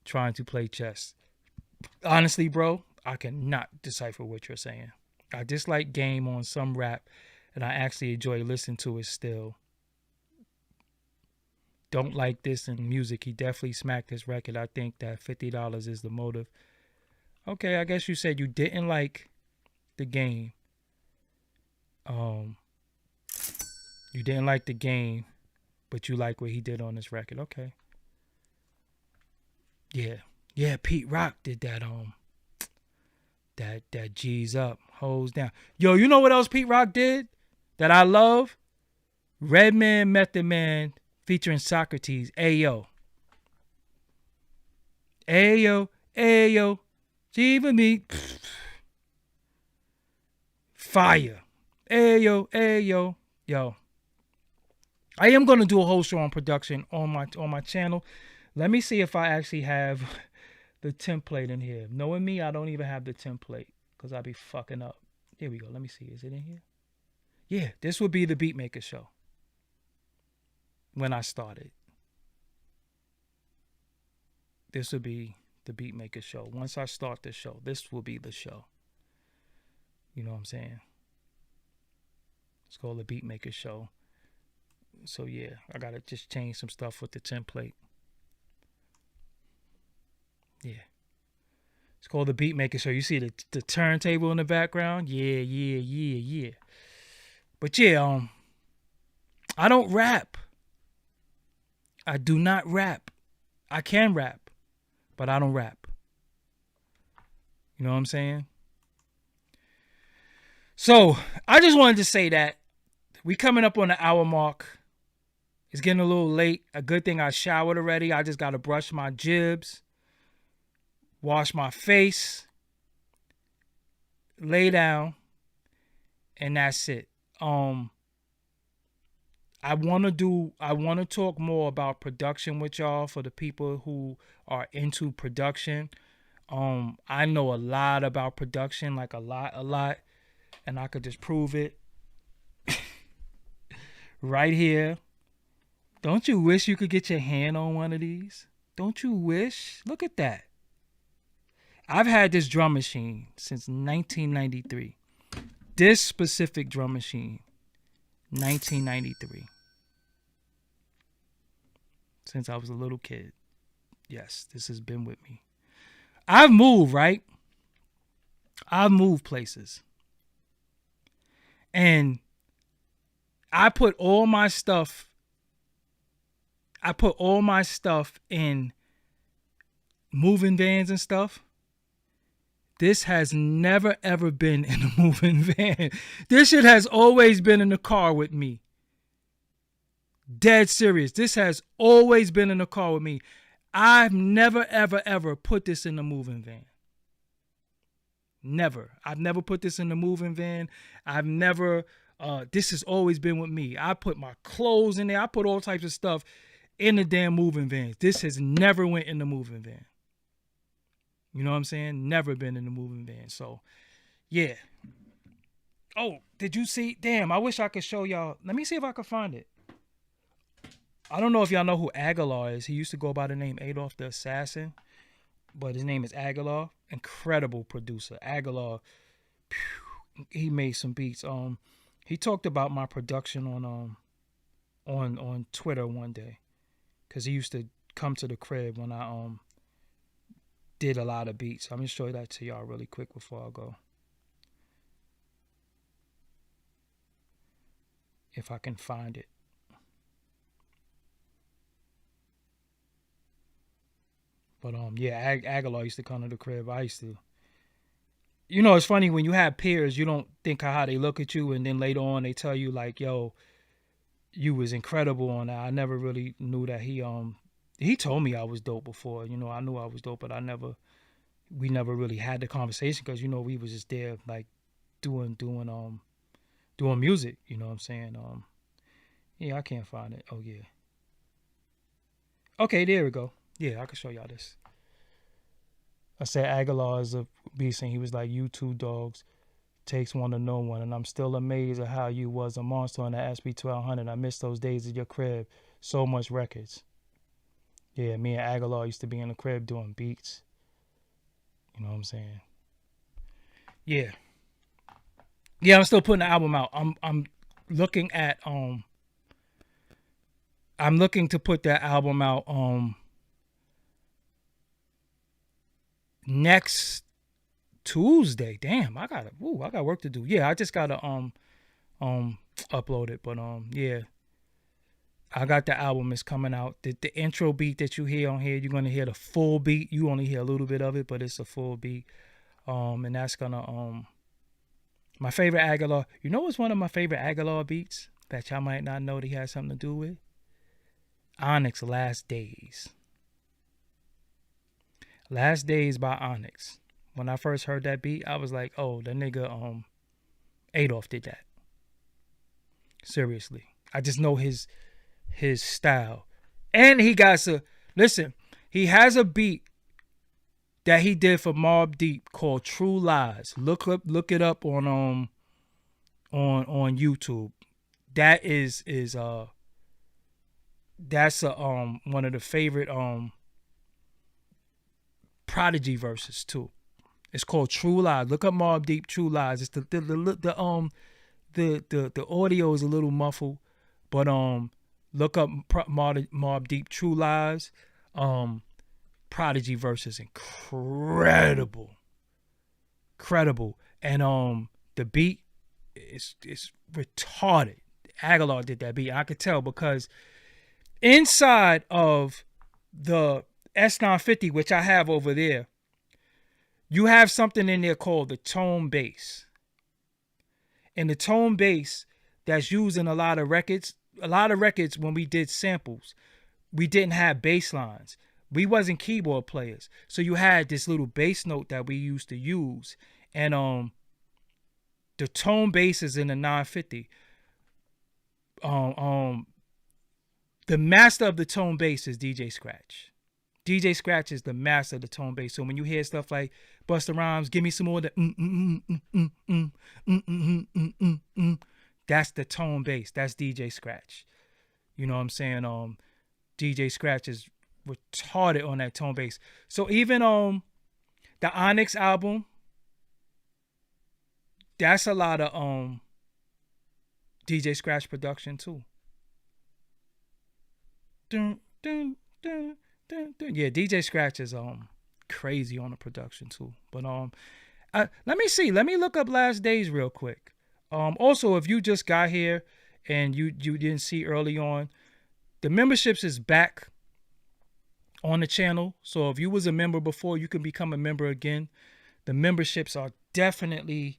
trying to play chess. Honestly, bro, I cannot decipher what you're saying. I dislike game on some rap, and I actually enjoy listening to it still. Don't like this in music. He definitely smacked his record. I think that $50 is the motive. Okay, I guess you said you didn't like the game. You didn't like the game, but you like what he did on this record. Okay. Yeah, Pete Rock did that that G's up, hoes down. Yo, you know what else Pete Rock did that I love? Redman, Method Man featuring Socrates. Ayo. Ayo. G for me. Fire. Ayo. Yo. I am gonna do a whole show on production on my channel. Let me see if I actually have the template in here. Knowing me, I don't even have the template because I be fucking up. Here we go. Let me see. Is it in here? Yeah, this would be the Beatmaker show when I started. This would be the Beatmaker show. Once I start the show, this will be the show. You know what I'm saying? It's called the Beatmaker show. So yeah, I gotta just change some stuff with the template. Yeah. It's called the Beatmaker show. You see the turntable in the background? Yeah. But yeah, I don't rap. I do not rap. I can rap, but I don't rap. You know what I'm saying? So I just wanted to say that we coming up on the hour mark. It's getting a little late. A good thing I showered already. I just got to brush my jibs, wash my face, lay down, and that's it. I want to talk more about production with y'all for the people who are into production. I know a lot about production, like a lot, and I could just prove it right here. Don't you wish you could get your hand on one of these? Don't you wish? Look at that. I've had this drum machine since 1993. This specific drum machine, 1993. Since I was a little kid. Yes, this has been with me. I've moved, right? I've moved places. And I put all my stuff in moving vans and stuff. This has never, ever been in a moving van. This shit has always been in the car with me. Dead serious. This has always been in the car with me. I've never, ever, ever put this in the moving van. Never. I've never put this in the moving van. I've never, this has always been with me. I put my clothes in there. I put all types of stuff in the damn moving van. This has never went in the moving van. You know what I'm saying? Never been in the moving van. So, yeah. Oh, did you see? Damn, I wish I could show y'all. Let me see if I can find it. I don't know if y'all know who Aguilar is. He used to go by the name Adolf the Assassin, but his name is Aguilar. Incredible producer. Aguilar, he made some beats. He talked about my production on Twitter one day, because he used to come to the crib when I did a lot of beats. I'm gonna show you that to y'all really quick before I go. if I can find it. But yeah, Aguilar used to come to the crib. I used to. You know, it's funny when you have peers, you don't think how they look at you, and then later on they tell you like, "Yo, you was incredible on that." I never really knew that he told me I was dope before. You know, I knew I was dope, but we never really had the conversation because you know we was just there like doing music. You know what I'm saying? Yeah, I can't find it. Oh yeah. Okay, there we go. Yeah, I can show y'all this. I said Aguilar is a beast, and he was like, "You two dogs takes one to know one," and I'm still amazed at how you was a monster on that SB 1200. I miss those days at your crib. So much records. Yeah, me and Aguilar used to be in the crib doing beats. You know what I'm saying? Yeah. Yeah, I'm still putting the album out. I'm looking at I'm looking to put that album out next Tuesday. Damn, I got work to do. Yeah, I just gotta upload it. But yeah. I got the album is coming out. The intro beat that you hear on here, you're gonna hear the full beat. You only hear a little bit of it, but it's a full beat. And that's gonna my favorite Aguilar. You know what's one of my favorite Aguilar beats that y'all might not know that he has something to do with? Onyx Last Days. Last Days by Onyx. When I first heard that beat, I was like, oh, the nigga Adolf did that. Seriously. I just know his style. And he got listen, he has a beat that he did for Mobb Deep called True Lies. Look it up on YouTube. That is that's one of the favorite Prodigy verses too. It's called True Lies. Look up Mobb Deep True Lies. It's the audio is a little muffled, but look up Mobb Deep True Lies. Prodigy verses incredible, and the beat is retarded. Aguilar did that beat. I could tell because inside of the S950, which I have over there, you have something in there called the tone bass. And the tone bass that's used in a lot of records when we did samples, we didn't have bass lines. We wasn't keyboard players. So you had this little bass note that we used to use. And the tone bass is in the 950. The master of the tone bass is DJ Scratch. DJ Scratch is the master of the tone bass. So when you hear stuff like Busta Rhymes, give me some more of the that's the tone bass. That's DJ Scratch. You know what I'm saying? DJ Scratch is retarded on that tone bass. So even the Onyx album, that's a lot of DJ Scratch production too. Dun, dun, dun. Yeah, DJ Scratch is crazy on the production too. But let me see. Let me look up Last Days real quick. Also, if you just got here and you didn't see early on, the memberships is back on the channel. So if you was a member before, you can become a member again. The memberships are definitely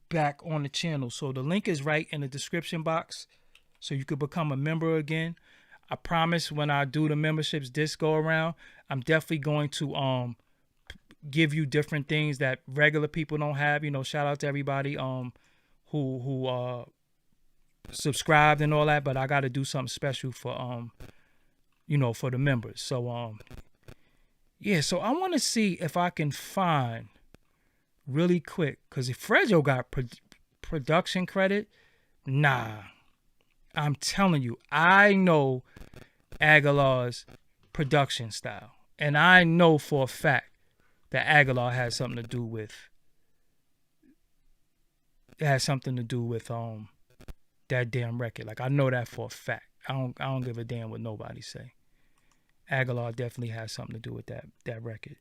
back on the channel. So the link is right in the description box, so you could become a member again. I promise when I do the memberships this go around, I'm definitely going to give you different things that regular people don't have. You know, shout out to everybody who subscribed and all that, but I got to do something special for for the members. So yeah, so I want to see if I can find really quick, because if Frejo got production credit, nah. I'm telling you, I know Aguilar's production style. And I know for a fact that Aguilar has something to do with that damn record. Like, I know that for a fact. I don't give a damn what nobody say. Aguilar definitely has something to do with that record.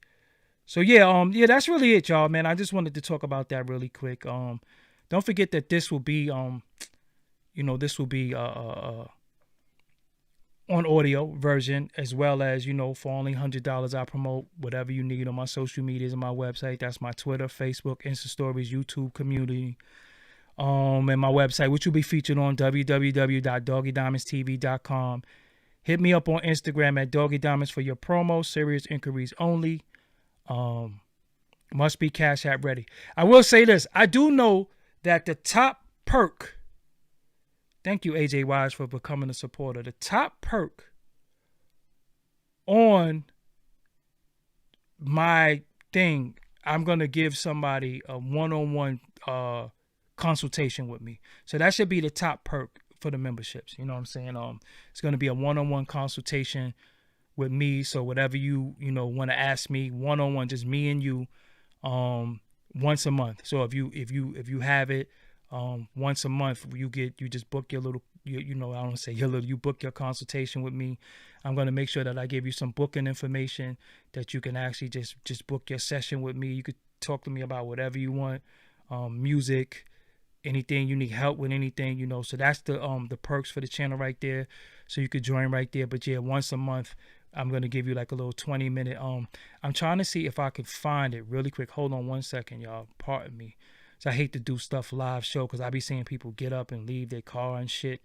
So yeah, that's really it, y'all, man. I just wanted to talk about that really quick. Don't forget that this will be this will be on audio version, as well as, for only $100, I promote whatever you need on my social medias and my website. That's my Twitter, Facebook, Insta Stories, YouTube community, and my website, which will be featured on www.doggiediamondstv.com. Hit me up on Instagram at Doggie Diamonds for your promo. Serious inquiries only. Must be Cash App ready. I will say this. I do know that the top perk, thank you, AJ Wise, for becoming a supporter. The top perk on my thing, I'm going to give somebody a one-on-one consultation with me. So that should be the top perk for the memberships. You know what I'm saying? It's going to be a one-on-one consultation with me. So whatever you want to ask me, one-on-one, just me and you, once a month. So if you have it, once a month, you just book your little, I don't want to say your little, you book your consultation with me. I'm going to make sure that I give you some booking information that you can actually just book your session with me. You could talk to me about whatever you want, music, anything you need help with, anything, so that's the perks for the channel right there. So you could join right there. But yeah, once a month, I'm going to give you like a little 20-minute, I'm trying to see if I could find it really quick. Hold on one second, y'all. Pardon me. So I hate to do stuff live show because I be seeing people get up and leave their car and shit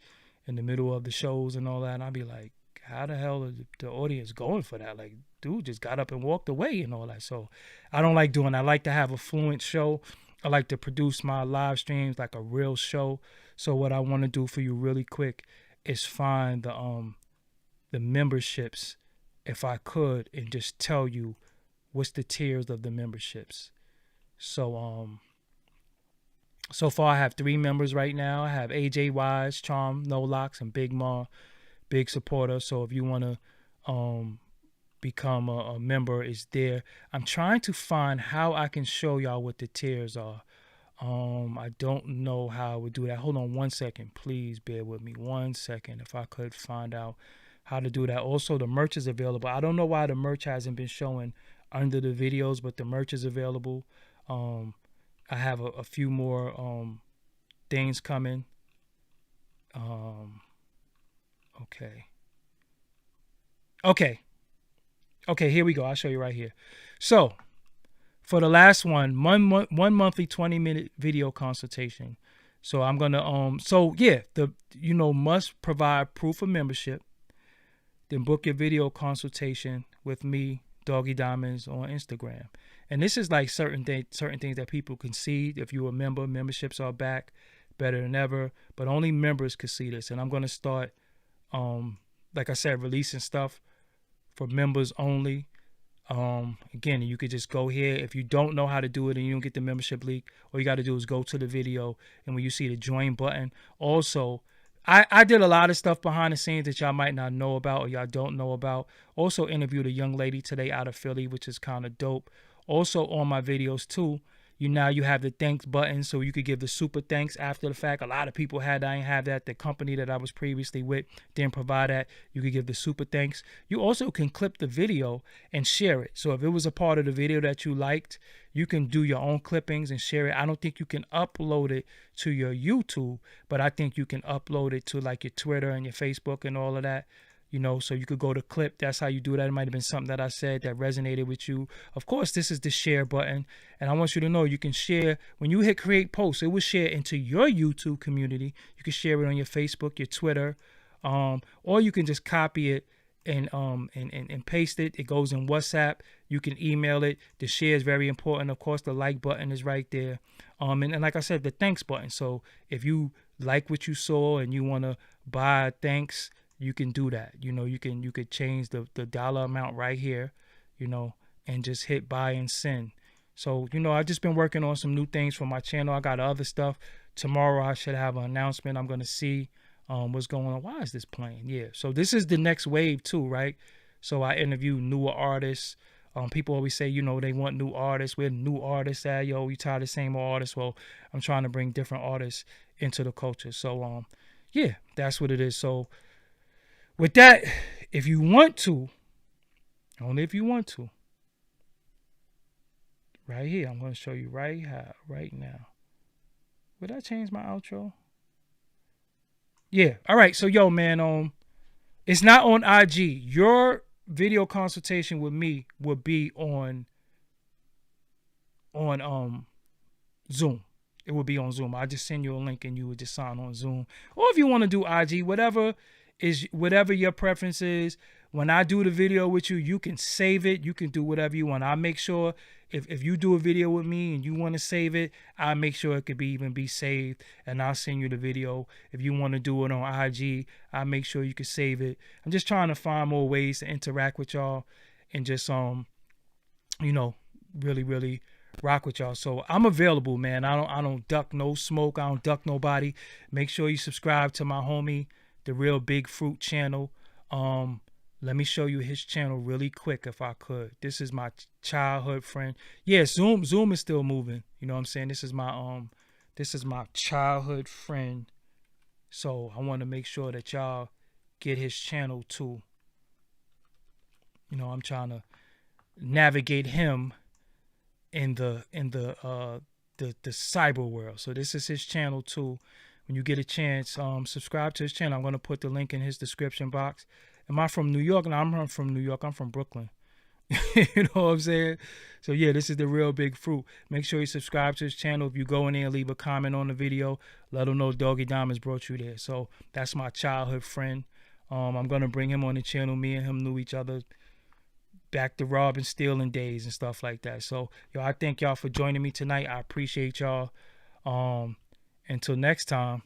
in the middle of the shows and all that. And I be like, how the hell is the audience going for that? Like, dude just got up and walked away and all that. So I don't like doing that. I like to have a fluent show. I like to produce my live streams like a real show. So what I want to do for you really quick is find the memberships, if I could, and just tell you what's the tiers of the memberships. So so far I have 3 members right now. I have AJ Wise, Charm, No Locks, and Big Ma, big supporter. So if you want to become a member, it's there. I'm trying to find how I can show y'all what the tiers are. I don't know how I would do that. Hold on one second. Please bear with me 1 second if I could find out how to do that. Also, the merch is available. I don't know why the merch hasn't been showing under the videos, but the merch is available. I have a few more things coming. Okay, here we go. I'll show you right here. So for the last one monthly 20-minute video consultation. So I'm gonna must provide proof of membership. Then book your video consultation with me, Doggie Diamonds, on Instagram. And this is like certain things that people can see. If you're a member, memberships are back better than ever. But only members can see this. And I'm gonna start, like I said, releasing stuff for members only. Again, you could just go here. If you don't know how to do it and you don't get the membership link, all you got to do is go to the video, and when you see the join button, also I did a lot of stuff behind the scenes that y'all might not know about or y'all don't know about. Also interviewed a young lady today out of Philly, which is kind of dope. Also on my videos too, you have the thanks button, so you could give the super thanks after the fact. A lot of people I didn't have that. The company that I was previously with didn't provide that. You could give the super thanks. You also can clip the video and share it. So if it was a part of the video that you liked, you can do your own clippings and share it. I don't think you can upload it to your YouTube, but I think you can upload it to like your Twitter and your Facebook and all of that. So you could go to clip. That's how you do that. It might have been something that I said that resonated with you. Of course, this is the share button. And I want you to know you can share. When you hit create post, it will share into your YouTube community. You can share it on your Facebook, your Twitter, or you can just copy it and paste it. It goes in WhatsApp. You can email it. The share is very important. Of course, the like button is right there. And like I said, the thanks button. So if you like what you saw and you want to buy thanks, you can do that. You could change the dollar amount right here, and just hit buy and send. So, I've just been working on some new things for my channel. I got other stuff. Tomorrow I should have an announcement. I'm going to see what's going on. Why is this playing? Yeah. So this is the next wave too, right? So I interview newer artists. People always say, they want new artists. We're new artists. We tired of the same old artists. Well, I'm trying to bring different artists into the culture. So, yeah, that's what it is. So, with that, if you want to, only if you want to, right here, I'm going to show you right now. Would I change my outro? Yeah. All right. So yo, man, it's not on IG. Your video consultation with me would be on Zoom. It would be on Zoom. I just send you a link and you would just sign on Zoom. Or if you want to do IG, whatever your preference is. When I do the video with you, you can save it. You can do whatever you want. I make sure if you do a video with me and you want to save it, I make sure it could be saved and I'll send you the video. If you want to do it on IG, I make sure you can save it. I'm just trying to find more ways to interact with y'all and just really, really rock with y'all. So I'm available, man. I don't duck no smoke. I don't duck nobody. Make sure you subscribe to my homie, the Real Big Fruit channel. Let me show you his channel really quick if I could. This is my childhood friend. Yeah, Zoom is still moving. You know what I'm saying? This is my childhood friend. So I want to make sure that y'all get his channel too. You know, I'm trying to navigate him in the cyber world. So this is his channel too. When you get a chance, subscribe to his channel. I'm going to put the link in his description box. Am I from New York? No, I'm not from New York. I'm from Brooklyn. You know what I'm saying? So yeah, this is the Real Big Fruit. Make sure you subscribe to his channel. If you go in there and leave a comment on the video, let him know Doggie Diamonds brought you there. So that's my childhood friend. I'm going to bring him on the channel. Me and him knew each other back to robbing, stealing days and stuff like that. So yo, I thank y'all for joining me tonight. I appreciate y'all. Until next time.